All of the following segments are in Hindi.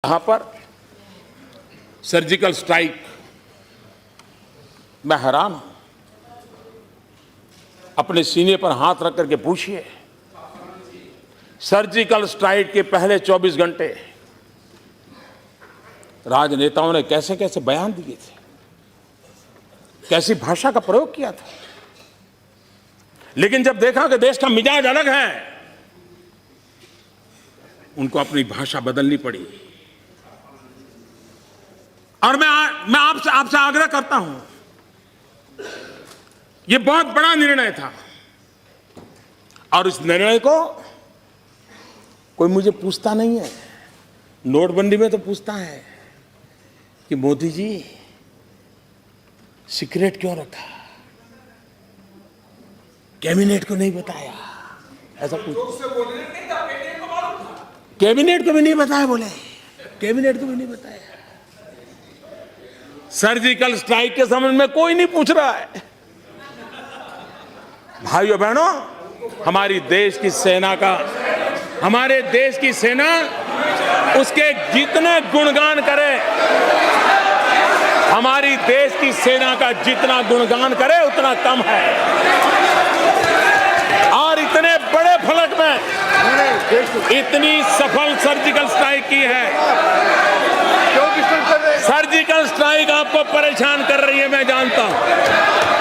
यहां पर सर्जिकल स्ट्राइक, मैं हैरान हूं। अपने सीने पर हाथ रख करके पूछिए, सर्जिकल स्ट्राइक के पहले 24 घंटे राजनेताओं ने कैसे कैसे बयान दिए थे, कैसी भाषा का प्रयोग किया था। लेकिन जब देखा कि देश का मिजाज अलग है, उनको अपनी भाषा बदलनी पड़ी। और मैं आपसे आग्रह करता हूं, यह बहुत बड़ा निर्णय था और इस निर्णय को कोई मुझे पूछता नहीं है। नोटबंदी में तो पूछता है कि मोदी जी सीक्रेट क्यों रखा, कैबिनेट को नहीं बताया, ऐसा पूछ। कैबिनेट को भी नहीं बताया, बोले कैबिनेट को भी नहीं बताया। सर्जिकल स्ट्राइक के संबंध में कोई नहीं पूछ रहा है। भाइयों बहनों, हमारे देश की सेना उसके जितने गुणगान करे, हमारी देश की सेना का जितना गुणगान करे उतना कम है। और इतने बड़े फलक में इतनी सफल सर्जिकल स्ट्राइक की है। सर्जिकल स्ट्राइक आपको परेशान कर रही है, मैं जानता हूं।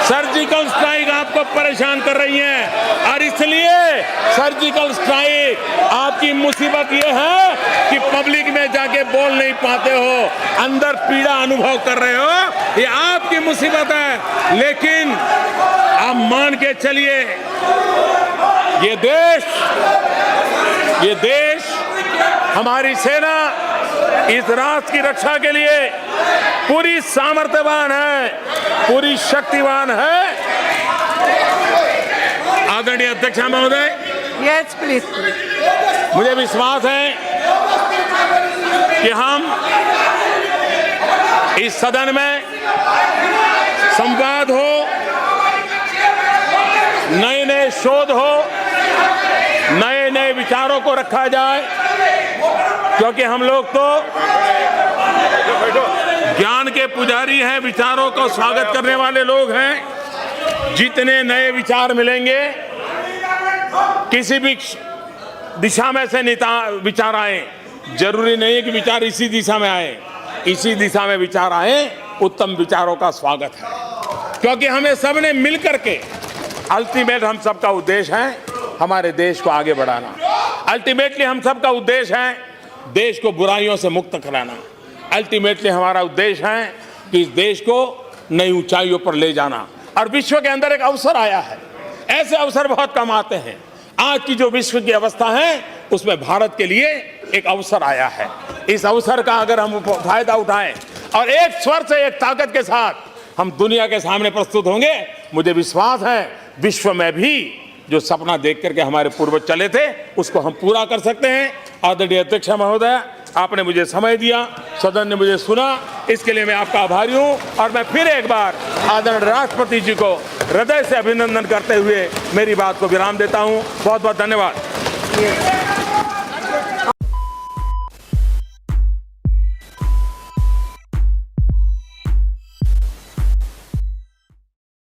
सर्जिकल स्ट्राइक आपको परेशान कर रही है और इसलिए सर्जिकल स्ट्राइक आपकी मुसीबत यह है कि पब्लिक में जाके बोल नहीं पाते हो, अंदर पीड़ा अनुभव कर रहे हो, ये आपकी मुसीबत है। लेकिन आप मान के चलिए, ये देश, हमारी सेना इस राष्ट्र की रक्षा के लिए पूरी सामर्थ्यवान है, पूरी शक्तिवान है। आदरणीय अध्यक्ष महोदय, यस प्लीज। मुझे विश्वास है कि हम इस सदन में संवाद हो, नए नए शोध हो, नए नए विचारों को रखा जाए, क्योंकि हम लोग तो ज्ञान के पुजारी हैं, विचारों का स्वागत करने वाले लोग हैं। जितने नए विचार मिलेंगे, किसी भी दिशा में से विचार आए, जरूरी नहीं है कि विचार इसी दिशा में आए, इसी दिशा में विचार आए, उत्तम विचारों का स्वागत है। क्योंकि हमें सबने मिलकर के, अल्टीमेट हम सबका उद्देश्य है हमारे देश को आगे बढ़ाना। अल्टीमेटली हम सबका उद्देश्य है देश को बुराइयों से मुक्त कराना। अल्टीमेटली हमारा उद्देश्य है कि इस देश को नई ऊंचाइयों पर ले जाना। और विश्व के अंदर एक अवसर आया है, ऐसे अवसर बहुत कम आते हैं। आज की जो विश्व की अवस्था है, उसमें भारत के लिए एक अवसर आया है। इस अवसर का अगर हम फायदा उठाएं और एक स्वर से, एक ताकत के साथ हम दुनिया के सामने प्रस्तुत होंगे, मुझे विश्वास है विश्व में भी जो सपना देख करके हमारे पूर्वज चले थे, उसको हम पूरा कर सकते हैं। आदरणीय अध्यक्ष महोदय, आपने मुझे समय दिया, सदन ने मुझे सुना, इसके लिए मैं आपका आभारी हूं। और मैं फिर एक बार आदरणीय राष्ट्रपति जी को हृदय से अभिनंदन करते हुए मेरी बात को विराम देता हूं। बहुत बहुत धन्यवाद।